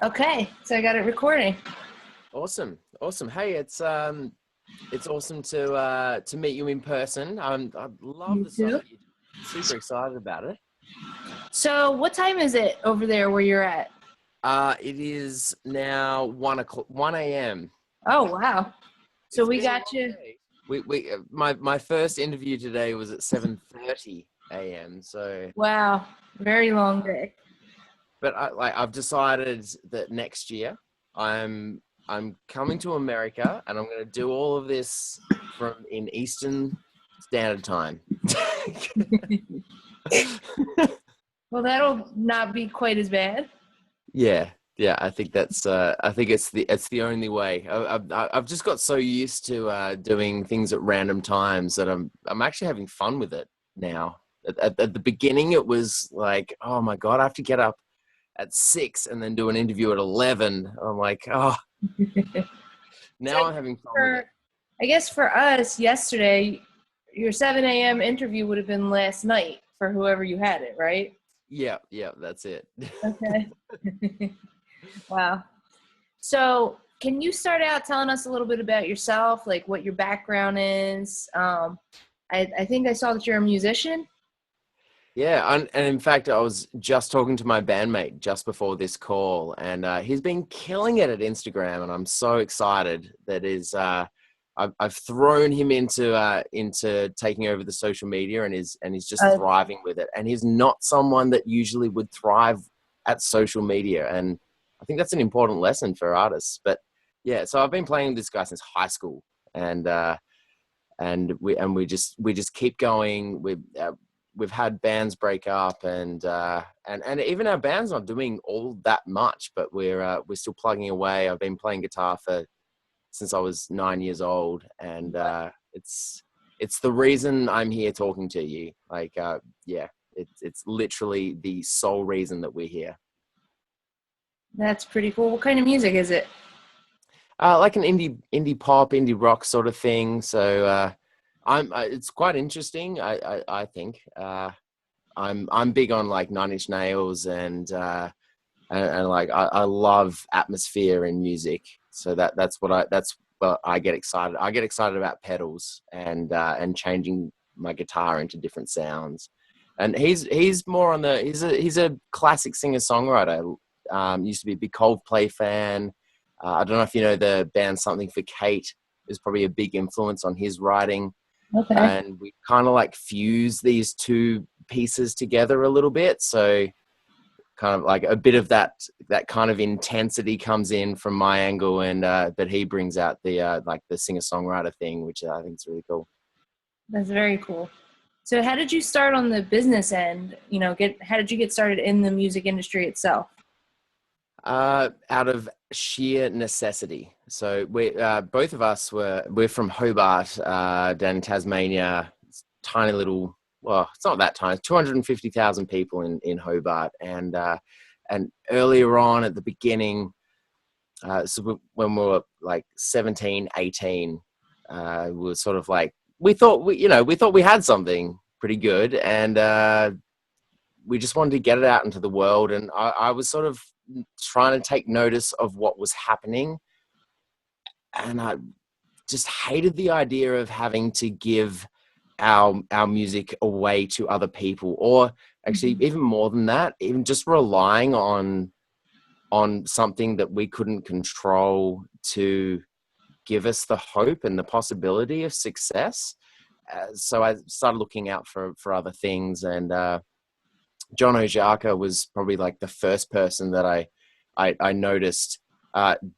Okay, so I got it recording. Awesome, awesome. Hey, it's awesome to meet you in person. I love You the song too. that you're super excited about it. So, what time is it over there where you're at? It is now 1 o'clock, 1 a.m. Oh, wow. So It's we been a got long you. day. My first interview today was at 7:30 a.m. So, Wow, very long day. but I've decided that next year I'm coming to America and I'm going to do all of this from in Eastern Standard Time. Well, that'll not be quite as bad. Yeah, yeah. I think I think it's the only way. I've just got so used to doing things at random times that I'm actually having fun with it now. At the beginning, it was like, oh my god, I have to get up at 6 and then do an interview at 11. I'm like, oh, So, now I'm having fun with for, it. I guess for us yesterday, your 7 a.m. interview would have been last night for whoever you had it, right? Yeah, yeah, that's it. Okay. Wow. So, can you start out telling us a little bit about yourself, like what your background is? I think I saw that you're a musician. Yeah, and in fact, I was just talking to my bandmate just before this call, and he's been killing it at Instagram, and I'm so excited that I've thrown him into taking over the social media, and he's just Uh, thriving with it. And he's not someone that usually would thrive at social media, and I think that's an important lesson for artists. But yeah, so I've been playing with this guy since high school, and we just keep going. We've had bands break up, and even our band's not doing all that much, but we're still plugging away. I've been playing guitar since I was 9 years old, and it's the reason I'm here talking to you. Yeah, it's literally the sole reason that we're here. that's pretty cool. What kind of music is it? Like an indie pop, indie rock sort of thing. So it's quite interesting. I think I'm big on like Nine Inch Nails and like I love atmosphere in music. So that's what I get excited. I get excited about pedals and changing my guitar into different sounds. And he's more on the he's a classic singer songwriter. Used to be a big Coldplay fan. I don't know if you know the band Something for Kate is probably a big influence on his writing. Okay. And we kind of like fuse these two pieces together a little bit. So kind of like a bit of that kind of intensity comes in from my angle, and but he brings out the like the singer songwriter thing, which I think is really cool. That's very cool. So, how did you start on the business end? How did you get started in the music industry itself? Out of sheer necessity. So we both of us we're from Hobart, down in Tasmania. It's tiny little. Well, it's not that tiny. 250,000 people in Hobart, and earlier on at the beginning, when we were like 17, 18, we were sort of like we thought we had something pretty good, and we just wanted to get it out into the world. And I was sort of trying to take notice of what was happening, and I just hated the idea of having to give our music away to other people, or actually Mhm. even more than that, even just relying on something that we couldn't control to give us the hope and the possibility of success. So I started looking out for other things, and John Ojaka was probably like the first person that I noticed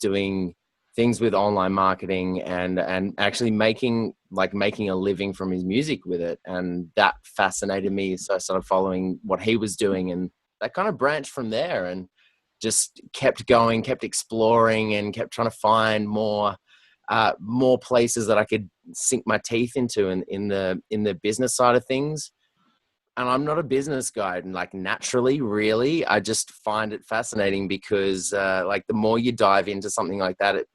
doing things with online marketing and actually making a living from his music with it, and that fascinated me. So I started following what he was doing, and that kind of branched from there, and just kept going, kept exploring, and kept trying to find more places that I could sink my teeth into in the business side of things. And I'm not a business guy, and like naturally, really, I just find it fascinating because like the more you dive into something like that, it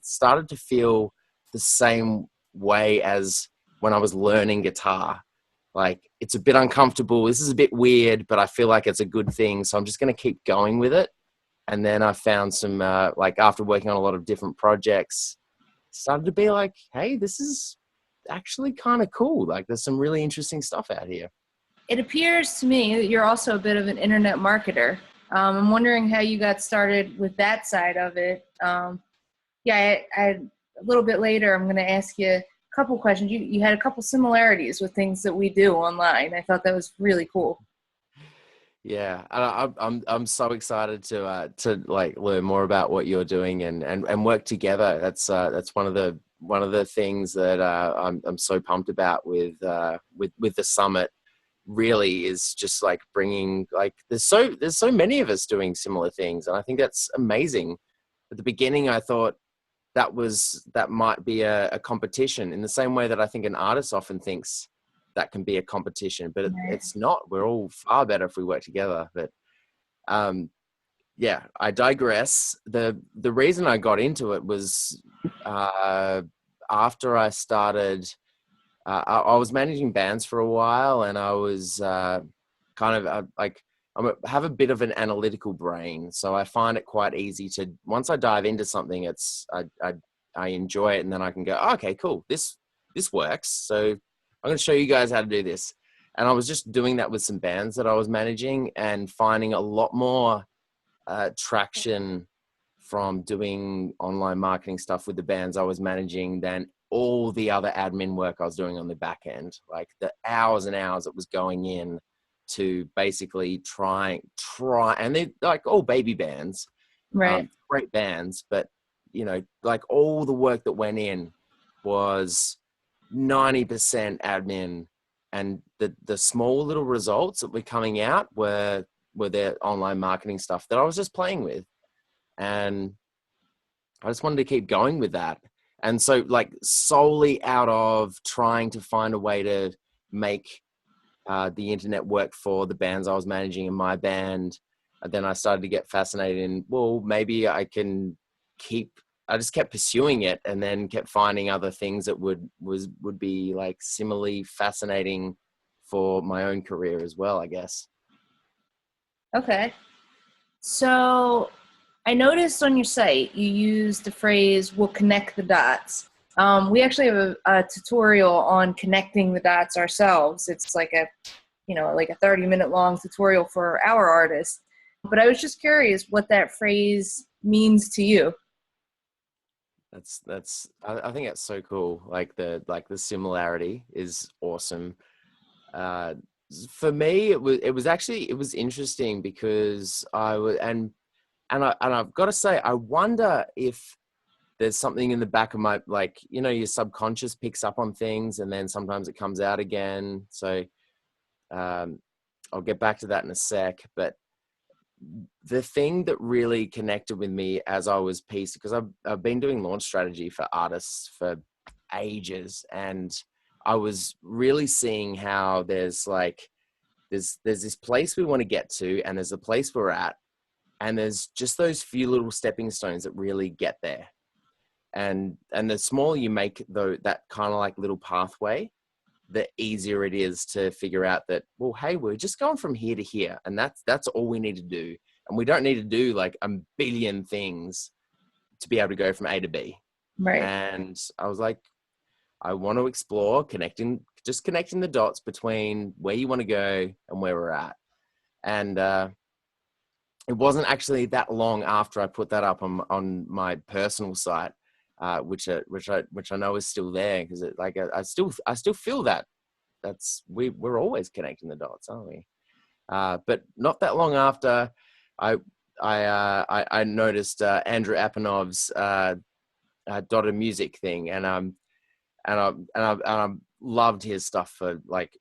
started to feel the same way as when I was learning guitar. Like it's a bit uncomfortable. This is a bit weird, but I feel like it's a good thing. So I'm just going to keep going with it. And then I found some, like after working on a lot of different projects, started to be like, hey, this is actually kind of cool. Like there's some really interesting stuff out here. It appears to me that you're also a bit of an internet marketer. I'm wondering how you got started with that side of it. A little bit later, I'm going to ask you a couple questions. You had a couple similarities with things that we do online. I thought that was really cool. Yeah, I'm so excited to like learn more about what you're doing and work together. That's one of the things that I'm so pumped about with the summit. Really is just like bringing, like there's so many of us doing similar things, and I think that's amazing. At the beginning, I thought that might be a competition, in the same way that I think an artist often thinks that can be a competition, but Right. it's not. We're all far better if we work together. But um, yeah, I digress. The reason I got into it was after I started. I was managing bands for a while, and I was kind of like have a bit of an analytical brain, so I find it quite easy to, once I dive into something, I enjoy it, and then I can go, oh, okay, cool, this works. So I'm going to show you guys how to do this. And I was just doing that with some bands that I was managing, and finding a lot more traction from doing online marketing stuff with the bands I was managing than all the other admin work I was doing on the back end. Like the hours and hours that was going in to basically try, and they're like all baby bands, Right. great bands, but you know, like all the work that went in was 90% admin, and the small little results that were coming out were their online marketing stuff that I was just playing with. And I just wanted to keep going with that. And so like solely out of trying to find a way to make the internet work for the bands I was managing in my band, then I started to get fascinated in, well, maybe I just kept pursuing it, and then kept finding other things that would be like similarly fascinating for my own career as well, I guess. Okay. So I noticed on your site you used the phrase "we'll connect the dots." We actually have a tutorial on connecting the dots ourselves. It's like a 30-minute long tutorial for our artists. But I was just curious what that phrase means to you. I think that's so cool. Like the similarity is awesome. Uh, for me, it was interesting because I was, and I've got to say, I wonder if there's something in the back of my, like, you know, your subconscious picks up on things, and then sometimes it comes out again. So um, I'll get back to that in a sec. But the thing that really connected with me as I was piecing, because I've been doing launch strategy for artists for ages, and I was really seeing how there's this place we want to get to, and there's a place we're at, and there's just those few little stepping stones that really get there. And the smaller you make that kind of like little pathway, the easier it is to figure out that, well, hey, we're just going from here to here, and that's all we need to do. And we don't need to do like a billion things to be able to go from A to B. Right. And I was like, I want to explore connecting the dots between where you want to go and where we're at. And it wasn't actually that long after I put that up on my personal site, which I know is still there, because I still feel that we're always connecting the dots, aren't we? But not that long after, I noticed Andrew Apanov's dotted music thing, and I loved his stuff for like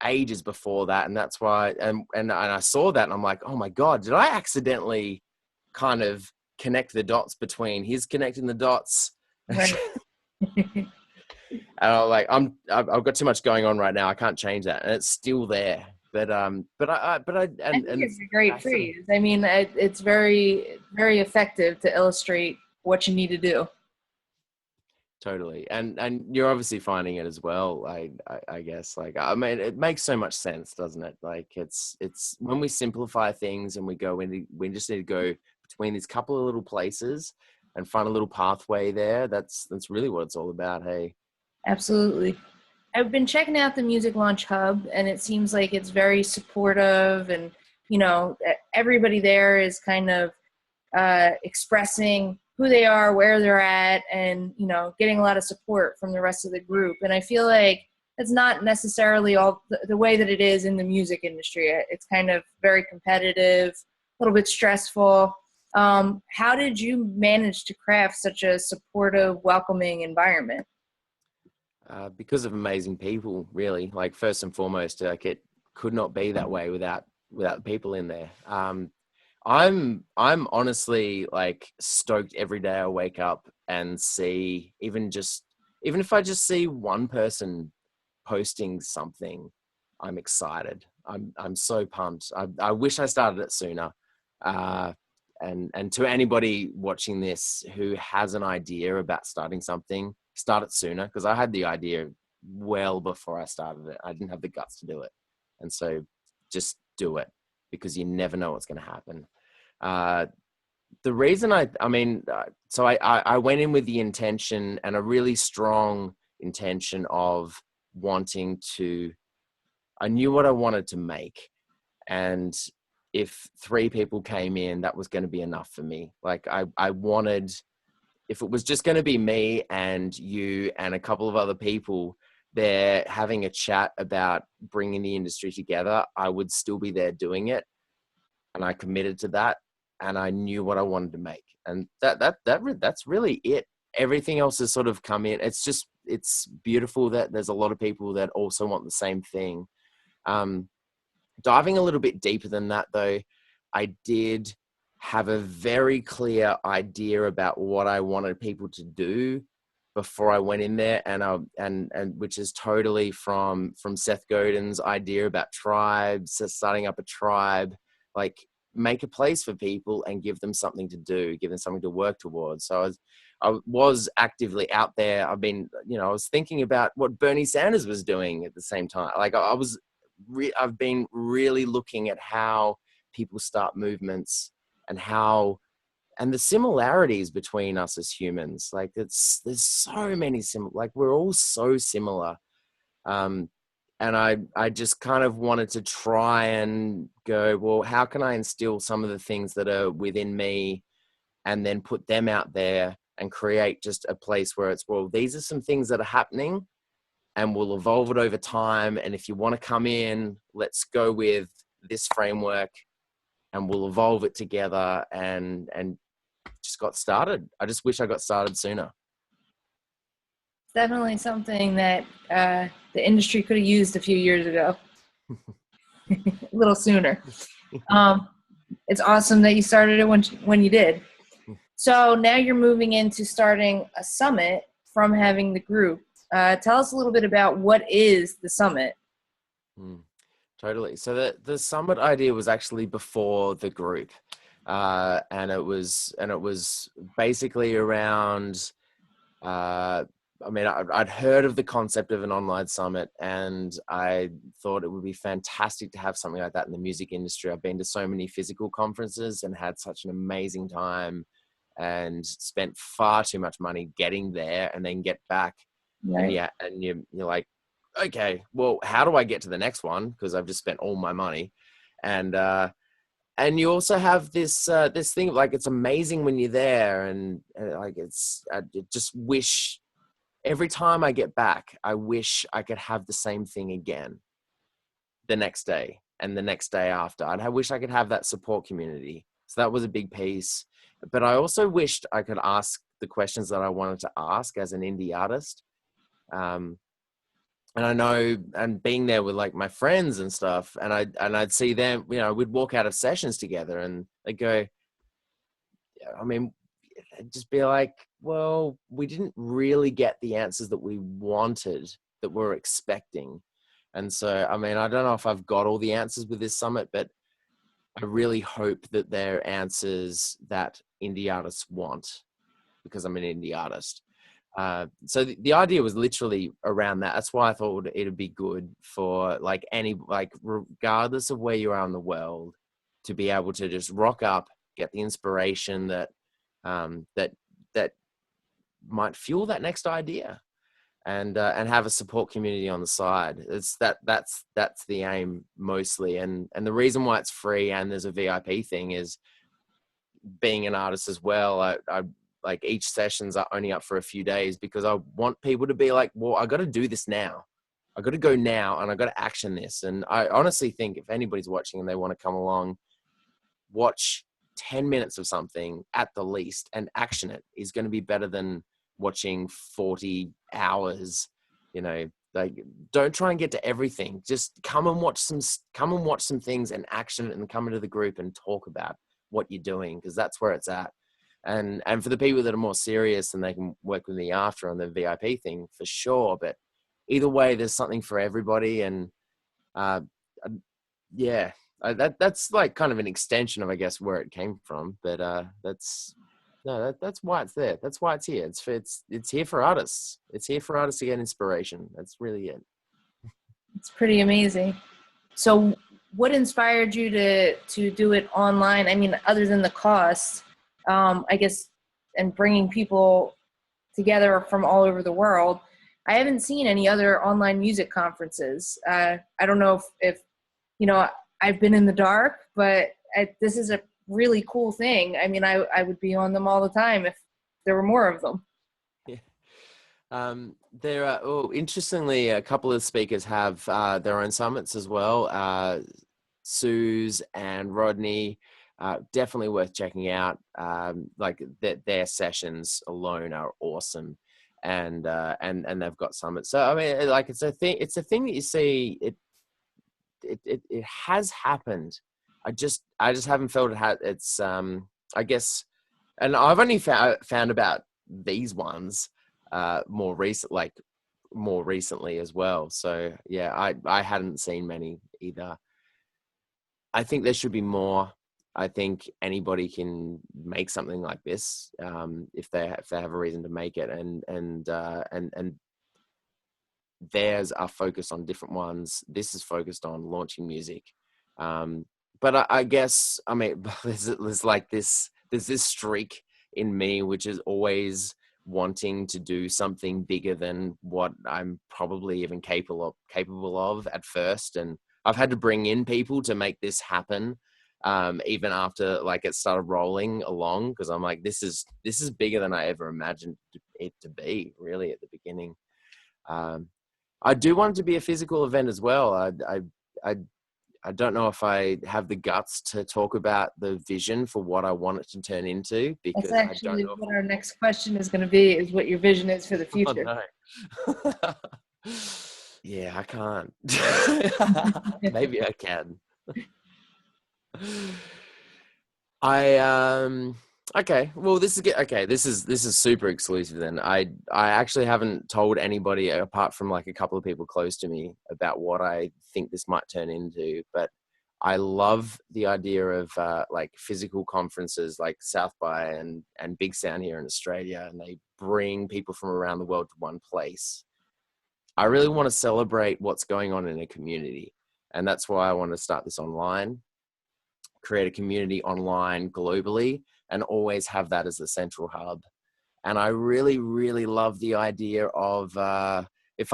ages before that, and that's why, and I saw that, and I'm like, oh my god, did I accidentally kind of connect the dots between his connecting the dots? Right. And I'm like, I've got too much going on right now. I can't change that, and it's still there. But I think it's a great phrase. I mean, it's very, very effective to illustrate what you need to do. totally. And you're obviously finding it as well. I guess, like, I mean, it makes so much sense, doesn't it? Like it's when we simplify things and we just need to go between these couple of little places and find a little pathway there. That's really what it's all about. Hey. Absolutely. I've been checking out the Music Launch Hub, and it seems like it's very supportive, and everybody there is kind of expressing who they are, where they're at, and getting a lot of support from the rest of the group. And I feel like it's not necessarily all the way that it is in the music industry. It's kind of very competitive, a little bit stressful. How did you manage to craft such a supportive, welcoming environment? Because of amazing people, really. Like, first and foremost, like, it could not be that way without people in there. I'm honestly like stoked every day I wake up and see, even if I just see one person posting something, I'm excited. I'm so pumped. I wish I started it sooner. And to anybody watching this who has an idea about starting something, start it sooner, because I had the idea well before I started it. I didn't have the guts to do it. And so just do it, because you never know what's going to happen. The reason so I went in with the intention, and a really strong intention of wanting to, I knew what I wanted to make. And if 3 people came in, that was going to be enough for me. Like, I wanted, if it was just going to be me and you and a couple of other people there having a chat about bringing the industry together, I would still be there doing it. And I committed to that, and I knew what I wanted to make. And that's really it. Everything else has sort of come in. It's beautiful that there's a lot of people that also want the same thing. Diving a little bit deeper than that, though, I did have a very clear idea about what I wanted people to do before I went in there, and which is totally from Seth Godin's idea about tribes, starting up a tribe, like make a place for people and give them something to do, give them something to work towards. So I was actively out there. I was thinking about what Bernie Sanders was doing at the same time. Like, I've been really looking at how people start movements and the similarities between us as humans. Like, there's so many like, we're all so similar. And I just kind of wanted to try and go, well, how can I instill some of the things that are within me and then put them out there and create just a place where it's, well, these are some things that are happening, and we'll evolve it over time. And if you want to come in, let's go with this framework, and we'll evolve it together, and just got started. I just wish I got started sooner. Definitely something that the industry could have used a few years ago, a little sooner. It's awesome that you started it when you did. So now you're moving into starting a summit from having the group. Tell us a little bit about what is the summit. Totally. So the summit idea was actually before the group, and it was basically around. I'd heard of the concept of an online summit, and I thought it would be fantastic to have something like that in the music industry. I've been to so many physical conferences and had such an amazing time, and spent far too much money getting there and then get back. Right. And you're like, okay, well, how do I get to the next one? Because I've just spent all my money. And you also have this thing, like, it's amazing when you're there, and like, I just wish every time I get back, I wish I could have the same thing again the next day and the next day after. I wish I could have that support community. So that was a big piece. But I also wished I could ask the questions that I wanted to ask as an indie artist. And I know, and being there with like my friends and stuff, and I'd see them, we'd walk out of sessions together, and they'd go, I'd just be like, well, we didn't really get the answers that we wanted, that we're expecting. And so, I don't know if I've got all the answers with this summit, but I really hope that they're answers that indie artists want, because I'm an indie artist. So the idea was literally around that. That's why I thought it'd be good for regardless of where you are in the world, to be able to just rock up get the inspiration that that that might fuel that next idea, and have a support community on the side. That's the aim mostly, and the reason why it's free and there's a VIP thing is, being an artist as well, I like each sessions are only up for a few days because I want people to be like, well, I got to do this now. I got to go now and I got to action this. And I honestly think if anybody's watching and they want to come along, watch 10 minutes of something at the least and action it is going to be better than watching 40 hours. You know, like, don't try and get to everything. Just come and watch some things and action it, and come into the group and talk about what you're doing, because that's where it's at. And for the people that are more serious, and they can work with me after on the VIP thing for sure. But either way, there's something for everybody. And yeah, that's like kind of an extension of, I guess, where it came from. But that's why it's there. That's why it's here. It's here for artists. It's here for artists to get inspiration. That's really it. It's pretty amazing. So what inspired you to do it online? I mean, other than the cost, I guess, and bringing people together from all over the world. I haven't seen any other online music conferences. I don't know if I've been in the dark, but this is a really cool thing. I mean, I would be on them all the time if there were more of them. Yeah. There are, interestingly, a couple of speakers have their own summits as well. Suze and Rodney, definitely worth checking out. Like their sessions alone are awesome, and they've got summits. So I mean, like, it's a thing that you see. It has happened. I just haven't felt it. It's I guess, and I've only found about these ones more recently as well. So yeah, I hadn't seen many either. I think there should be more. I think anybody can make something like this if they have a reason to make it, and theirs are focused on different ones. This is focused on launching music. But I guess, I mean, there's like this streak in me, which is always wanting to do something bigger than what I'm probably even capable of at first. And I've had to bring in people to make this happen, even after like it started rolling along, because I'm like, this is bigger than I ever imagined it to be, really, at the beginning. I do want it to be a physical event as well. I don't know if I have the guts to talk about the vision for what I want it to turn into, because that's actually I don't know what our next question is going to be, is what your vision is for the future. Oh, no. Yeah, I can't. Maybe I can. Okay. Well, this is super exclusive then. I actually haven't told anybody apart from like a couple of people close to me about what I think this might turn into, but I love the idea of like physical conferences like South by and Big Sound here in Australia, and they bring people from around the world to one place. I really want to celebrate what's going on in a community, and that's why I want to start this online, create a community online globally, and always have that as the central hub. And I really, really love the idea of if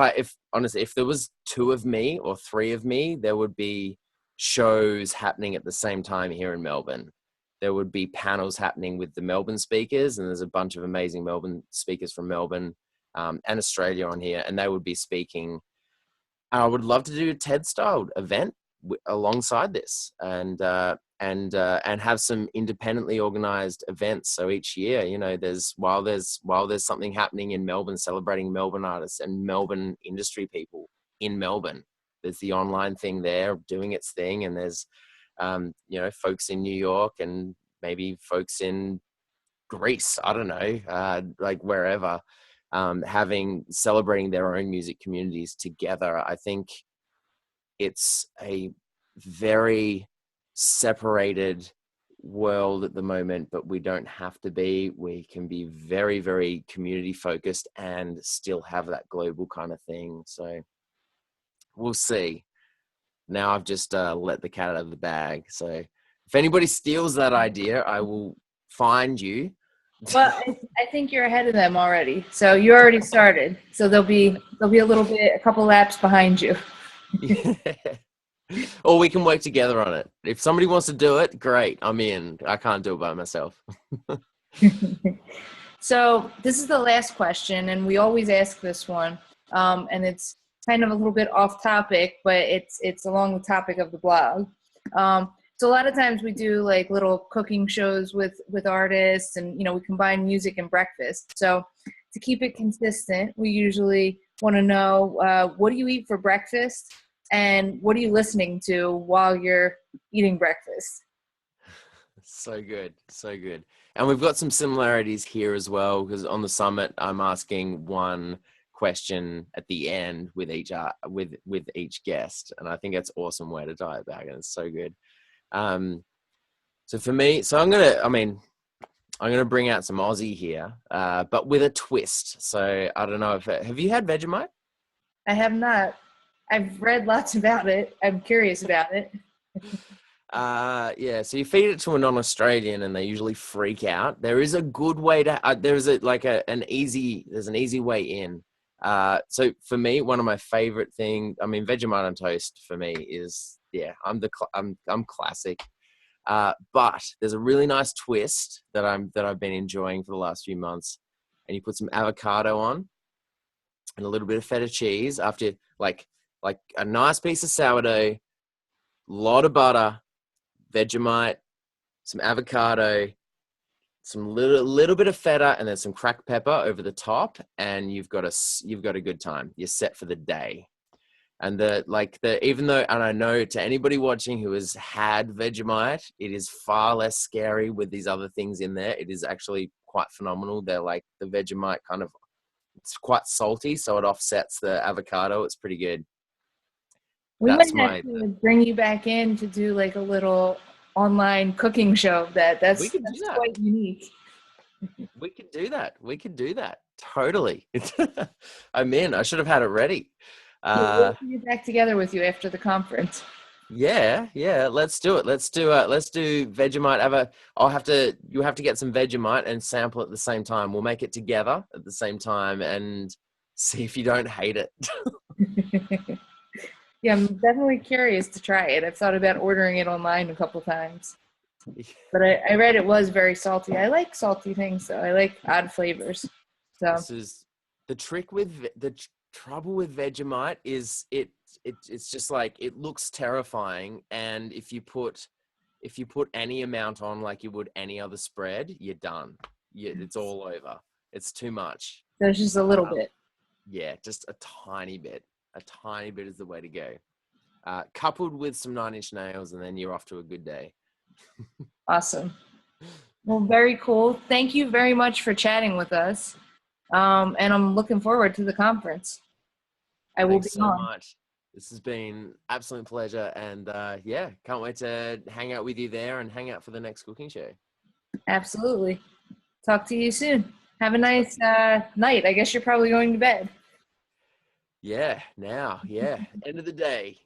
honestly, if there was 2 of me or 3 of me, there would be shows happening at the same time here in Melbourne. There would be panels happening with the Melbourne speakers, and there's a bunch of amazing Melbourne speakers from Melbourne and Australia on here, and they would be speaking. I would love to do a TED-style event alongside this, and have some independently organized events. So each year, while there's something happening in Melbourne celebrating Melbourne artists and Melbourne industry people in Melbourne, there's the online thing there doing its thing, and there's folks in New York and maybe folks in Greece, I don't know, like wherever, celebrating their own music communities together. I think it's a very separated world at the moment, but we don't have to be. We can be very, very community focused and still have that global kind of thing. So we'll see. Now I've just let the cat out of the bag. So If anybody steals that idea, I will find you. Well, I think you're ahead of them already. So you already started. So they'll be a couple laps behind you. Or we can work together on it. If somebody wants to do it, great. I'm in. I can't do it by myself. So this is the last question, and we always ask this one, and it's kind of a little bit off topic, but it's along the topic of the blog. So a lot of times we do like little cooking shows with artists, and we combine music and breakfast. So to keep it consistent, we usually want to know what do you eat for breakfast, and what are you listening to while you're eating breakfast? So good. So good. And we've got some similarities here as well, because on the summit, I'm asking one question at the end with each guest. And I think that's an awesome way to tie it back. And it's so good. So for me, I'm going to bring out some Aussie here, but with a twist. So I don't know have you had Vegemite? I have not. I've read lots about it. I'm curious about it. Yeah, so you feed it to a non-Australian and they usually freak out. There is a good way to there's an easy way in. So for me, one of my favorite Vegemite on toast for me is, I'm classic. But there's a really nice twist that I've been enjoying for the last few months, and you put some avocado on and a little bit of feta cheese after like a nice piece of sourdough, lot of butter, Vegemite, some avocado, some little bit of feta, and then some cracked pepper over the top, and you've got a good time. You're set for the day. And and I know to anybody watching who has had Vegemite, it is far less scary with these other things in there. It is actually quite phenomenal. They're like the Vegemite it's quite salty, so it offsets the avocado. It's pretty good. We might have to bring you back in to do like a little online cooking show. That's quite unique. We could do that. Totally. I'm in. I should have had it ready. We'll get back together with you after the conference. Yeah. Let's do it. Let's do Vegemite. You'll have to get some Vegemite and sample at the same time. We'll make it together at the same time and see if you don't hate it. Yeah, I'm definitely curious to try it. I've thought about ordering it online a couple times. But I read it was very salty. I like salty things, so I like odd flavors. So this is the trick with the trouble with Vegemite is it's just like it looks terrifying, and if you put any amount on like you would any other spread, you're done. It's all over. It's too much. There's just a little bit. Yeah, just a tiny bit. A tiny bit is the way to go. Coupled with some 9 Inch Nails, and then you're off to a good day. Awesome. Well, very cool. Thank you very much for chatting with us. And I'm looking forward to the conference. Thanks so much. This has been absolute pleasure, and can't wait to hang out with you there and hang out for the next cooking show. Absolutely. Talk to you soon. Have a nice night. I guess you're probably going to bed. Yeah, now. Yeah. End of the day.